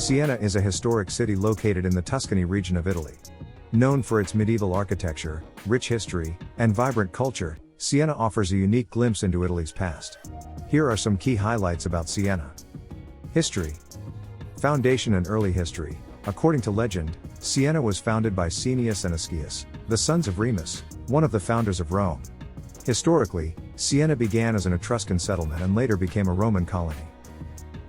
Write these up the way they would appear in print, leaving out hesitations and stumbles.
Siena is a historic city located in the Tuscany region of Italy. Known for its medieval architecture, rich history, and vibrant culture, Siena offers a unique glimpse into Italy's past. Here are some key highlights about Siena. History. Foundation and early history. According to legend, Siena was founded by Cineas and Ascius, the sons of Remus, one of the founders of Rome. Historically, Siena began as an Etruscan settlement and later became a Roman colony.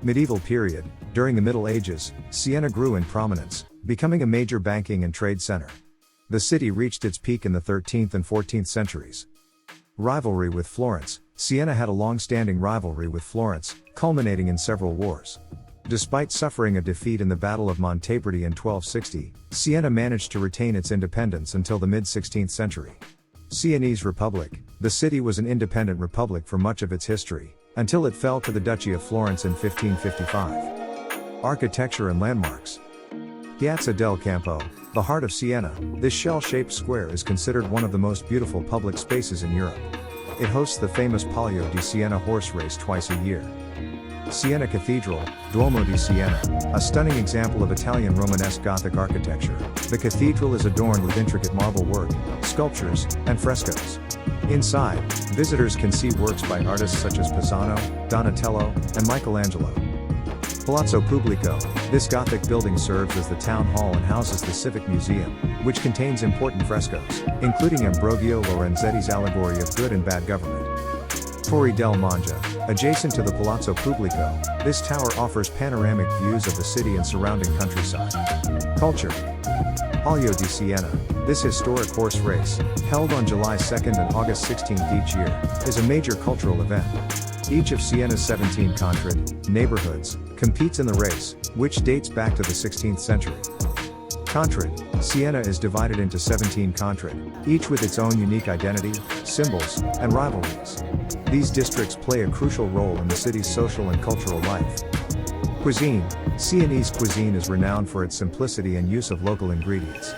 Medieval period. During the Middle Ages, Siena grew in prominence, becoming a major banking and trade center. The city reached its peak in the 13th and 14th centuries. Rivalry with Florence. Siena had a long-standing rivalry with Florence, culminating in several wars. Despite suffering a defeat in the Battle of Monteverdi in 1260, Siena managed to retain its independence until the mid-16th century. Sienese Republic. The city was an independent republic for much of its history, until it fell to the Duchy of Florence in 1555. Architecture and landmarks. Piazza del Campo, the heart of Siena, this shell-shaped square is considered one of the most beautiful public spaces in Europe. It hosts the famous Palio di Siena horse race twice a year. Siena Cathedral, Duomo di Siena, a stunning example of Italian Romanesque Gothic architecture. The cathedral is adorned with intricate marble work, sculptures, and frescoes. Inside, visitors can see works by artists such as Pisano, Donatello, and Michelangelo. Palazzo Pubblico, this Gothic building serves as the town hall and houses the Civic Museum, which contains important frescoes, including Ambrogio Lorenzetti's allegory of good and bad government. Torre del Mangia, adjacent to the Palazzo Pubblico, this tower offers panoramic views of the city and surrounding countryside. Culture. Palio di Siena, this historic horse race, held on July 2nd and August 16th each year, is a major cultural event. Each of Siena's 17 contred neighborhoods competes in the race, which dates back to the 16th century. Contred. Siena is divided into 17 contred, each with its own unique identity, symbols, and rivalries. These districts play a crucial role in the city's social and cultural life. Cuisine. Sienese cuisine is renowned for its simplicity and use of local ingredients.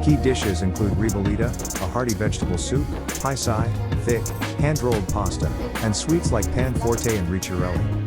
Key dishes include ribollita, a hearty vegetable soup, paisai, thick, hand-rolled pasta, and sweets like pan forte and ricciarelli.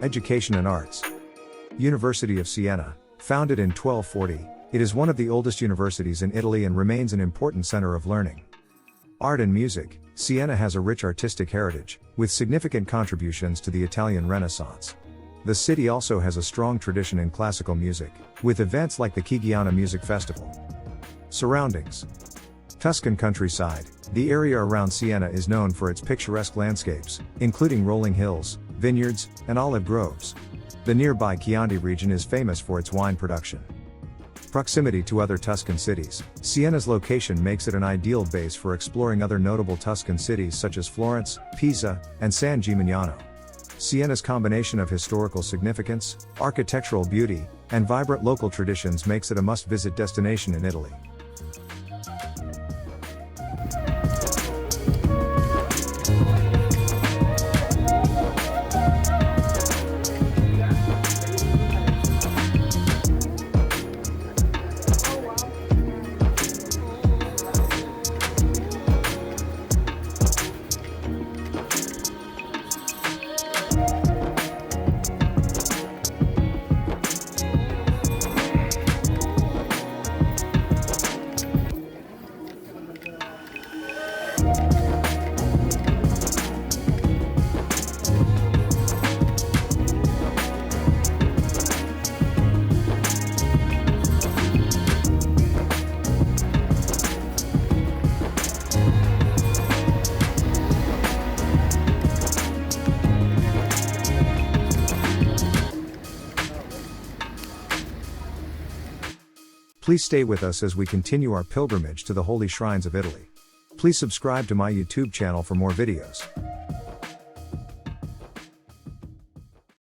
Education and arts. University of Siena, founded in 1240, it is one of the oldest universities in Italy and remains an important center of learning. Art and music. Siena has a rich artistic heritage, with significant contributions to the Italian Renaissance. The city also has a strong tradition in classical music, with events like the Chigiana Music Festival. Surroundings. Tuscan countryside. The area around Siena is known for its picturesque landscapes, including rolling hills, vineyards, and olive groves. The nearby Chianti region is famous for its wine production. Proximity to other Tuscan cities. Siena's location makes it an ideal base for exploring other notable Tuscan cities such as Florence, Pisa, and San Gimignano. Siena's combination of historical significance, architectural beauty, and vibrant local traditions makes it a must-visit destination in Italy. Please stay with us as we continue our pilgrimage to the holy shrines of Italy. Please subscribe to my YouTube channel for more videos.